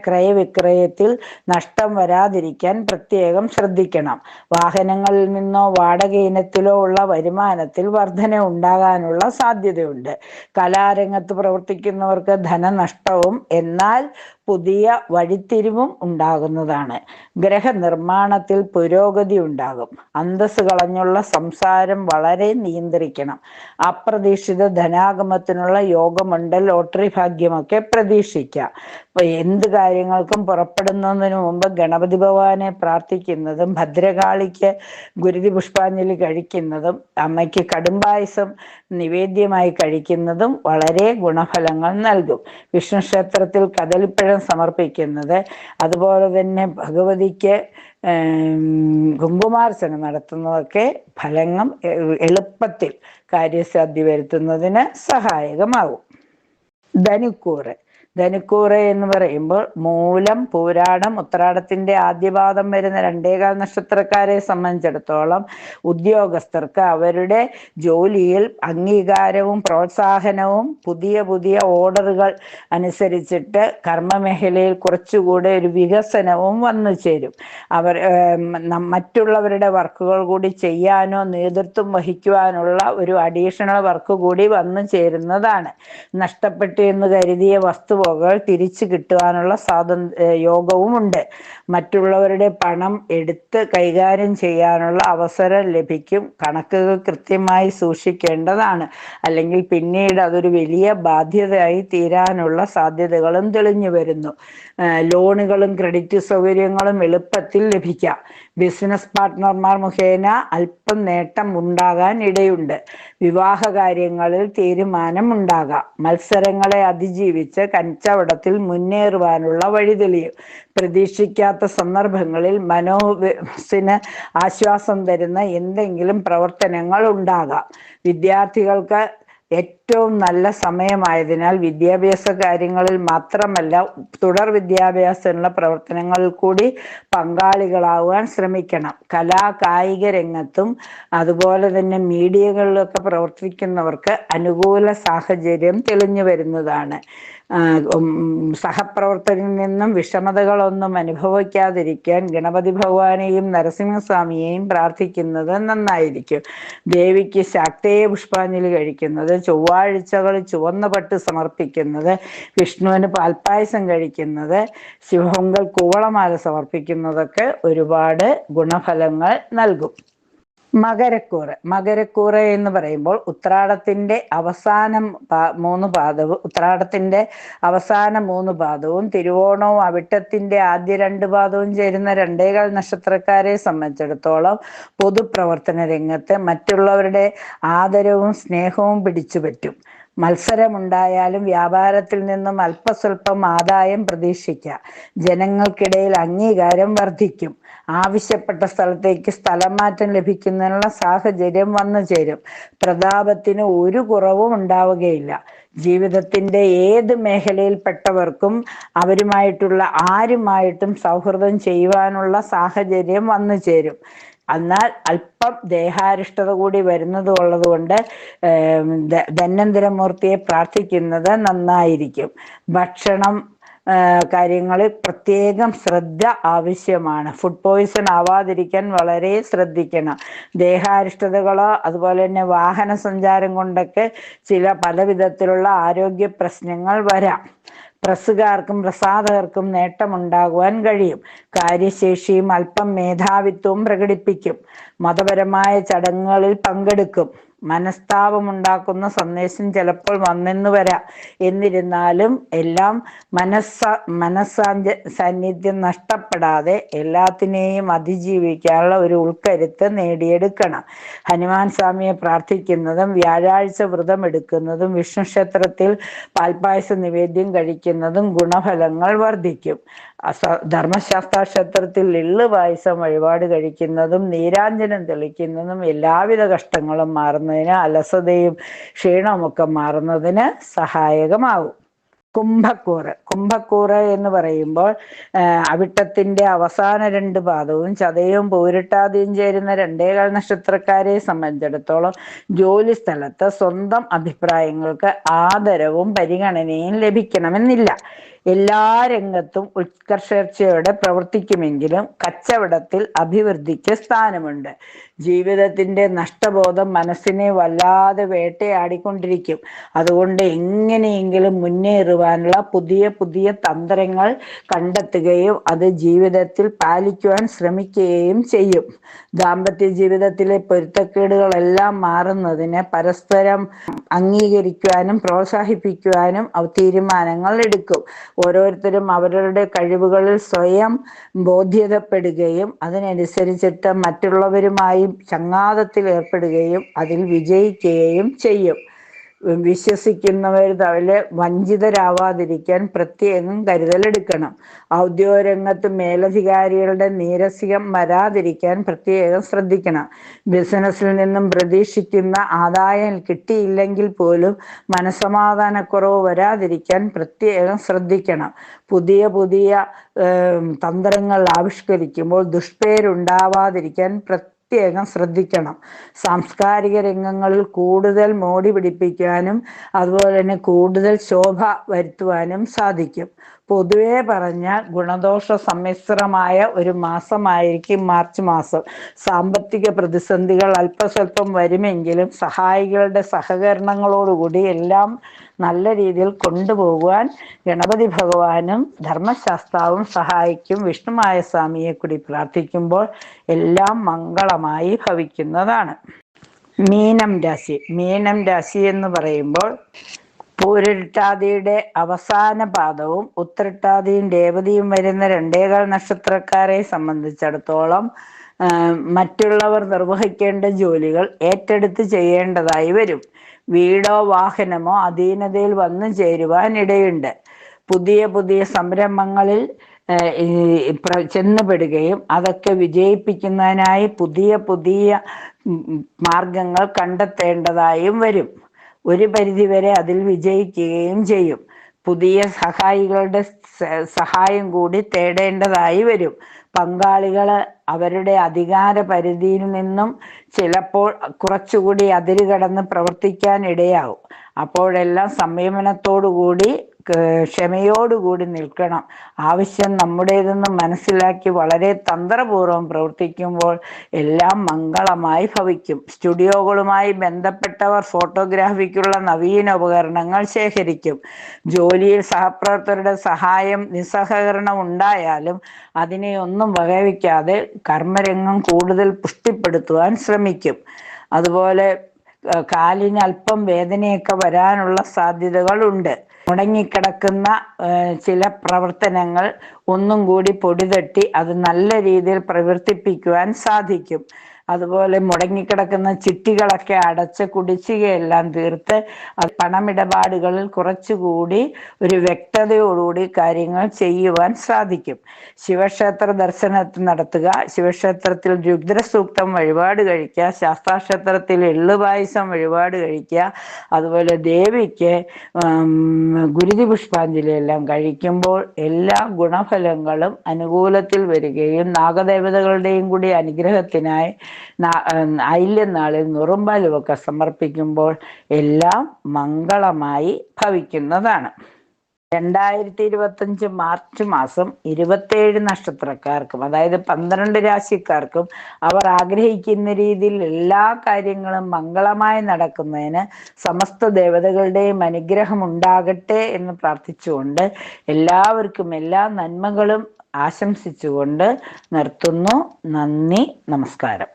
ക്രയവിക്രയത്തിൽ നഷ്ടം വരാതിരിക്കാൻ പ്രത്യേകം ശ്രദ്ധിക്കണം. വാഹനങ്ങളിൽ നിന്നോ വാടക ഇനത്തിലോ ഉള്ള വരുമാനത്തിൽ വർധന ഉണ്ടാകാനുള്ള സാധ്യതയുണ്ട്. കലാരംഗത്ത് പ്രവർത്തിക്കുന്നവർക്ക് ധനനഷ്ടവും എന്നാൽ പുതിയ വഴിത്തിരിവും ഉണ്ടാകുന്നതാണ്. ഗ്രഹനിർമ്മാണത്തിൽ പുരോഗതി ഉണ്ടാകും. അന്തസ് കളഞ്ഞുള്ള സംസാരം വളരെ നിയന്ത്രിക്കണം. അപ്രതീക്ഷിത ധനാഗമത്തിനുള്ള യോഗമുണ്ട്. ലോട്ടറി ഭാഗ്യമൊക്കെ പ്രതീക്ഷിക്കാം. എന്ത് കാര്യങ്ങൾക്കും പുറപ്പെടുന്നതിന് മുമ്പ് ഗണപതി ഭഗവാനെ പ്രാർത്ഥിക്കുന്നതും ഭദ്രകാളിക്ക് ഗുരുതി പുഷ്പാഞ്ജലി കഴിക്കുന്നതും അമ്മയ്ക്ക് കടുംപായസം നിവേദ്യമായി കഴിക്കുന്നതും വളരെ ഗുണഫലങ്ങൾ നൽകും. വിഷ്ണു ക്ഷേത്രത്തിൽ കദളിപ്പഴം സമർപ്പിക്കുന്നത്, അതുപോലെ തന്നെ ഭഗവതിക്ക് കുങ്കുമാർച്ചന നടത്തുന്നതൊക്കെ ഫലങ്ങൾ എളുപ്പത്തിൽ കാര്യസാധ്യ വരുത്തുന്നതിന് സഹായകമാകും. ധനുക്കൂറ് എന്ന് പറയുമ്പോൾ മൂലം, പൂരാടം, ഉത്രാടത്തിന്റെ ആദ്യപാദം വരുന്ന 2 നക്ഷത്രക്കാരെ സംബന്ധിച്ചിടത്തോളം ഉദ്യോഗസ്ഥർക്ക് അവരുടെ ജോലിയിൽ അംഗീകാരവും പ്രോത്സാഹനവും പുതിയ പുതിയ ഓർഡറുകൾ അനുസരിച്ചിട്ട് കർമ്മമേഖലയിൽ കുറച്ചുകൂടെ ഒരു വികസനവും വന്നു ചേരും. മറ്റുള്ളവരുടെ വർക്കുകൾ കൂടി ചെയ്യാനോ നേതൃത്വം വഹിക്കുവാനുള്ള ഒരു അഡീഷണൽ വർക്ക് കൂടി വന്നു ചേരുന്നതാണ്. നഷ്ടപ്പെട്ടു എന്ന് കരുതിയ വസ്തുവകൾ തിരിച്ചു കിട്ടുവാനുള്ള യോഗവുമുണ്ട്. മറ്റുള്ളവരുടെ പണം എടുത്ത് കൈകാര്യം ചെയ്യാനുള്ള അവസരം ലഭിക്കും. കണക്കുകൾ കൃത്യമായി സൂക്ഷിക്കേണ്ടതാണ്. അല്ലെങ്കിൽ പിന്നീട് അതൊരു വലിയ ബാധ്യതയായി തീരാനുള്ള സാധ്യതകളും തെളിഞ്ഞു വരുന്നു. ലോണുകളും ക്രെഡിറ്റ് സൗകര്യങ്ങളും എളുപ്പത്തിൽ ലഭിക്കാം. ബിസിനസ് പാർട്ട്ണർമാർ മുഖേന അല്പം നേട്ടം ഉണ്ടാകാൻ ഇടയുണ്ട്. വിവാഹ കാര്യങ്ങളിൽ തീരുമാനം ഉണ്ടാകാം. മത്സരങ്ങളെ അതിജീവിച്ച് കച്ചവടത്തിൽ മുന്നേറുവാനുള്ള വഴി തെളിയും. പ്രതീക്ഷിക്കാത്ത സന്ദർഭങ്ങളിൽ മനസ്സിന് ആശ്വാസം തരുന്ന എന്തെങ്കിലും പ്രവർത്തനങ്ങൾ ഉണ്ടാകാം. വിദ്യാർത്ഥികൾക്ക് ഏറ്റവും നല്ല സമയമായതിനാൽ വിദ്യാഭ്യാസ കാര്യങ്ങളിൽ മാത്രമല്ല തുടർ വിദ്യാഭ്യാസത്തിനുള്ള പ്രവർത്തനങ്ങളിൽ കൂടി പങ്കാളികളാവാൻ ശ്രമിക്കണം. കായിക രംഗത്തും അതുപോലെ തന്നെ മീഡിയകളിലൊക്കെ പ്രവർത്തിക്കുന്നവർക്ക് അനുകൂല സാഹചര്യം തെളിഞ്ഞു വരുന്നതാണ്. സഹപ്രവർത്തകരിൽ നിന്നും വിഷമതകളൊന്നും അനുഭവിക്കാതിരിക്കാൻ ഗണപതി ഭഗവാനെയും നരസിംഹസ്വാമിയെയും പ്രാർത്ഥിക്കുന്നത് നന്നായിരിക്കും. ദേവിക്ക് ശാക്തേയ പുഷ്പാഞ്ജലി കഴിക്കുന്നത്, ചൊവ്വാഴ്ചകളിൽ ചുവന്ന പട്ട് സമർപ്പിക്കുന്നത്, വിഷ്ണുവിന് പാൽപ്പായസം കഴിക്കുന്നത്, ശിവപൊങ്കൽ കൂവളമാല സമർപ്പിക്കുന്നതൊക്കെ ഒരുപാട് ഗുണഫലങ്ങൾ നൽകും. മകരക്കൂറ് എന്ന് പറയുമ്പോൾ ഉത്രാടത്തിന്റെ അവസാനം 3 പാദവും തിരുവോണവും അവിട്ടത്തിന്റെ ആദ്യ 2 പാദവും ചേരുന്ന 2 നക്ഷത്രക്കാരെ സംബന്ധിച്ചിടത്തോളം പൊതുപ്രവർത്തന രംഗത്ത് മറ്റുള്ളവരുടെ ആദരവും സ്നേഹവും പിടിച്ചുപറ്റും. മത്സരമുണ്ടായാലും വ്യാപാരത്തിൽ നിന്നും അല്പസ്വല്പം ആദായം പ്രതീക്ഷിക്കാം. ജനങ്ങൾക്കിടയിൽ അംഗീകാരം വർദ്ധിക്കും. ആവശ്യപ്പെട്ട സ്ഥലത്തേക്ക് സ്ഥലം മാറ്റം ലഭിക്കുന്നതിനുള്ള സാഹചര്യം വന്നു ചേരും. പ്രതാപത്തിന് ഒരു കുറവും ഉണ്ടാവുകയില്ല. ജീവിതത്തിന്റെ ഏത് മേഖലയിൽപ്പെട്ടവർക്കും അവരുമായിട്ടുള്ള ആരുമായിട്ടും സൗഹൃദം ചെയ്യുവാനുള്ള സാഹചര്യം വന്നു ചേരും. എന്നാൽ അല്പം ദേഹാരിഷ്ടത കൂടി വരുന്നത് ഉള്ളതുകൊണ്ട് ധന്വന്തരമൂർത്തിയെ പ്രാർത്ഥിക്കുന്നത് നന്നായിരിക്കും. ഭക്ഷണം കാര്യങ്ങളിൽ പ്രത്യേകം ശ്രദ്ധ ആവശ്യമാണ്. ഫുഡ് പോയ്സൺ ആവാതിരിക്കാൻ വളരെ ശ്രദ്ധിക്കണം. ദേഹാരിഷ്ടതകളോ അതുപോലെ തന്നെ വാഹന സഞ്ചാരം കൊണ്ടൊക്കെ പല വിധത്തിലുള്ള ആരോഗ്യ പ്രശ്നങ്ങൾ വരാം. പ്രസ്സുകാർക്കും പ്രസാധകർക്കും നേട്ടമുണ്ടാകുവാൻ കഴിയും. കാര്യശേഷിയും അല്പം മേധാവിത്വവും പ്രകടിപ്പിക്കും. മതപരമായ ചടങ്ങുകളിൽ പങ്കെടുക്കും. മനസ്താപമുണ്ടാക്കുന്ന സന്ദേശം ചിലപ്പോൾ വന്നെന്ന് വരാം. എന്നിരുന്നാലും എല്ലാം സാന്നിധ്യം നഷ്ടപ്പെടാതെ എല്ലാത്തിനെയും അതിജീവിക്കാനുള്ള ഒരു ഉൾക്കരുത്ത് നേടിയെടുക്കണം. ഹനുമാൻ സ്വാമിയെ പ്രാർത്ഥിക്കുന്നതും വ്യാഴാഴ്ച വ്രതം എടുക്കുന്നതും വിഷ്ണു ക്ഷേത്രത്തിൽ പാൽപ്പായസ നിവേദ്യം കഴിക്കുന്നതും ഗുണഫലങ്ങൾ വർദ്ധിക്കും. ധർമ്മശാസ്ത്ര ക്ഷേത്രത്തിൽ എള്ള് പായസം വഴിപാട് കഴിക്കുന്നതും നീരാഞ്ജനം തെളിക്കുന്നതും എല്ലാവിധ കഷ്ടങ്ങളും മാറുന്നതിന്, അലസതയും ക്ഷീണവുമൊക്കെ മാറുന്നതിന് സഹായകമാവും. കുംഭക്കൂറ് എന്ന് പറയുമ്പോൾ അവിട്ടത്തിന്റെ അവസാന 2 പാദവും ചതയവും പൂരിട്ടാതിയും ചേരുന്ന 2 നക്ഷത്രക്കാരെ സംബന്ധിച്ചിടത്തോളം ജോലി സ്ഥലത്ത് സ്വന്തം അഭിപ്രായങ്ങൾക്ക് ആദരവും പരിഗണനയും ലഭിക്കണമെന്നില്ല. എല്ലാ രംഗത്തും ഉത്കർഷയോടെ പ്രവർത്തിക്കുമെങ്കിലും കച്ചവടത്തിൽ അഭിവൃദ്ധിക്ക് സ്ഥാനമുണ്ട്. ജീവിതത്തിന്റെ നഷ്ടബോധം മനസ്സിനെ വല്ലാതെ വേട്ടയാടിക്കൊണ്ടിരിക്കും. അതുകൊണ്ട് എങ്ങനെയെങ്കിലും മുന്നേറുവാനുള്ള പുതിയ പുതിയ തന്ത്രങ്ങൾ കണ്ടെത്തുകയും അത് ജീവിതത്തിൽ പാലിക്കുവാൻ ശ്രമിക്കുകയും ചെയ്യും. ദാമ്പത്യ ജീവിതത്തിലെ പൊരുത്തക്കേടുകളെല്ലാം മാറുന്നതിന് പരസ്പരം അംഗീകരിക്കുവാനും പ്രോത്സാഹിപ്പിക്കുവാനും തീരുമാനങ്ങൾ എടുക്കും. ഓരോരുത്തരും അവരുടെ കഴിവുകളിൽ സ്വയം ബോധ്യതപ്പെടുകയും അതിനനുസരിച്ചിട്ട് മറ്റുള്ളവരുമായി ചങ്ങാതത്തിൽ ഏർപ്പെടുകയും അതിൽ വിജയിക്കുകയും ചെയ്യും. വിശ്വസിക്കുന്നവർ തമ്മിൽ വഞ്ചിതരാവാതിരിക്കാൻ പ്രത്യേകം കരുതലെടുക്കണം. ഔദ്യോഗിക രംഗത്ത് മേലധികാരികളുടെ നീരസികം വരാതിരിക്കാൻ പ്രത്യേകം ശ്രദ്ധിക്കണം. ബിസിനസ്സിൽ നിന്നും പ്രതീക്ഷിക്കുന്ന ആദായം കിട്ടിയില്ലെങ്കിൽ പോലും മനസ്സമാധാനക്കുറവ് വരാതിരിക്കാൻ പ്രത്യേകം ശ്രദ്ധിക്കണം. പുതിയ പുതിയ തന്ത്രങ്ങൾ ആവിഷ്കരിക്കുമ്പോൾ ദുഷ്പേരുണ്ടാവാതിരിക്കാൻ പ്രത്യേകം ശ്രദ്ധിക്കണം. സാംസ്കാരിക രംഗങ്ങളിൽ കൂടുതൽ മോടി പിടിപ്പിക്കാനും അതുപോലെ തന്നെ കൂടുതൽ ശോഭ വരുത്തുവാനും സാധിക്കും. പൊതുവെ പറഞ്ഞ ഗുണദോഷ സമ്മിശ്രമായ ഒരു മാസമായിരിക്കും മാർച്ച് മാസം. സാമ്പത്തിക പ്രതിസന്ധികൾ അല്പസ്വല്പം വരുമെങ്കിലും സഹായികളുടെ സഹകരണങ്ങളോടുകൂടി എല്ലാം നല്ല രീതിയിൽ കൊണ്ടുപോകുവാൻ ഗണപതി ഭഗവാനും ധർമ്മശാസ്താവും സഹായിക്കും. വിഷ്ണുമായ സ്വാമിയെ കൂടി പ്രാർത്ഥിക്കുമ്പോൾ എല്ലാം മംഗളമായി ഭവിക്കുന്നതാണ്. മീനം രാശി എന്ന് പറയുമ്പോൾ പൂരിട്ടാതിയുടെ അവസാന പാദവും ഉത്രട്ടാതിയും രേവതിയും വരുന്ന 2 നക്ഷത്രക്കാരെ സംബന്ധിച്ചിടത്തോളം മറ്റുള്ളവർ നിർവഹിക്കേണ്ട ജോലികൾ ഏറ്റെടുത്ത് ചെയ്യേണ്ടതായി വരും. വീടോ വാഹനമോ അധീനതയിൽ വന്നു ചേരുവാൻ ഇടയുണ്ട്. പുതിയ പുതിയ സംരംഭങ്ങളിൽ ചെന്നുപെടുകയും അതൊക്കെ വിജയിപ്പിക്കുന്നതിനായി പുതിയ പുതിയ മാർഗങ്ങൾ കണ്ടെത്തേണ്ടതായും വരും. ഒരു പരിധിവരെ അതിൽ വിജയിക്കുകയും ചെയ്യും. പുതിയ സഹായികളുടെ സഹായം കൂടി തേടേണ്ടതായി വരും. പങ്കാളികൾ അവരുടെ അധികാര പരിധിയിൽ നിന്നും ചിലപ്പോൾ കുറച്ചുകൂടി അതിര് കടന്ന് പ്രവർത്തിക്കാൻ ഇടയാവും. അപ്പോഴെല്ലാം സംയമനത്തോടുകൂടി ക്ഷമയോടുകൂടി നിൽക്കണം. ആവശ്യം നമ്മുടേതെന്ന് മനസ്സിലാക്കി വളരെ തന്ത്രപൂർവ്വം പ്രവർത്തിക്കുമ്പോൾ എല്ലാം മംഗളമായി ഭവിക്കും. സ്റ്റുഡിയോകളുമായി ബന്ധപ്പെട്ടവർ ഫോട്ടോഗ്രാഫിക്കുള്ള നവീന ഉപകരണങ്ങൾ ശേഖരിക്കും. ജോലിയിൽ സഹപ്രവർത്തകരുടെ സഹായം നിസ്സഹകരണം ഉണ്ടായാലും അതിനെ ഒന്നും വകവയ്ക്കാതെ കർമ്മരംഗം കൂടുതൽ പുഷ്ടിപ്പെടുത്തുവാൻ ശ്രമിക്കും. അതുപോലെ കാലിന് അല്പം വേദനയൊക്കെ വരാനുള്ള സാധ്യതകളുണ്ട്. മുടങ്ങിക്കിടക്കുന്ന ചില പ്രവർത്തനങ്ങൾ ഒന്നും കൂടി പൊടിതട്ടി അത് നല്ല രീതിയിൽ പ്രവർത്തിപ്പിക്കുവാൻ സാധിക്കും. അതുപോലെ മുടങ്ങിക്കിടക്കുന്ന ചിട്ടികളൊക്കെ അടച്ച് കുടിശ്ശികയെല്ലാം തീർത്ത് പണമിടപാടുകളിൽ കുറച്ചുകൂടി ഒരു വ്യക്തതയോടുകൂടി കാര്യങ്ങൾ ചെയ്യുവാൻ സാധിക്കും. ശിവക്ഷേത്ര ദർശനത്തിൽ നടത്തുക, ശിവക്ഷേത്രത്തിൽ രുദ്രസൂക്തം വഴിപാട് കഴിക്കുക, ശാസ്താക്ഷേത്രത്തിൽ എള്ളുപായസം വഴിപാട് കഴിക്കുക, അതുപോലെ ദേവിക്ക് ഗുരുതി പുഷ്പാഞ്ജലി എല്ലാം കഴിക്കുമ്പോൾ എല്ലാ ഗുണഫല ഫലങ്ങളും അനുകൂലത്തിൽ വരികയും നാഗദേവതകളുടെയും കൂടി അനുഗ്രഹത്തിനായി ആയില്യനാളിൽ നുറുമ്പാലുമൊക്കെ സമർപ്പിക്കുമ്പോൾ എല്ലാം മംഗളമായി ഭവിക്കുന്നതാണ്. 2025 മാർച്ച് മാസം 27 നക്ഷത്രക്കാർക്കും, അതായത് 12 രാശിക്കാർക്കും അവർ ആഗ്രഹിക്കുന്ന രീതിയിൽ എല്ലാ കാര്യങ്ങളും മംഗളമായി നടക്കുന്നതിന് സമസ്ത ദേവതകളുടെയും അനുഗ്രഹം ഉണ്ടാകട്ടെ എന്ന് പ്രാർത്ഥിച്ചുകൊണ്ട് എല്ലാവർക്കും എല്ലാ നന്മകളും ആശംസിച്ചുകൊണ്ട് നിർത്തുന്നു. നന്ദി, നമസ്കാരം.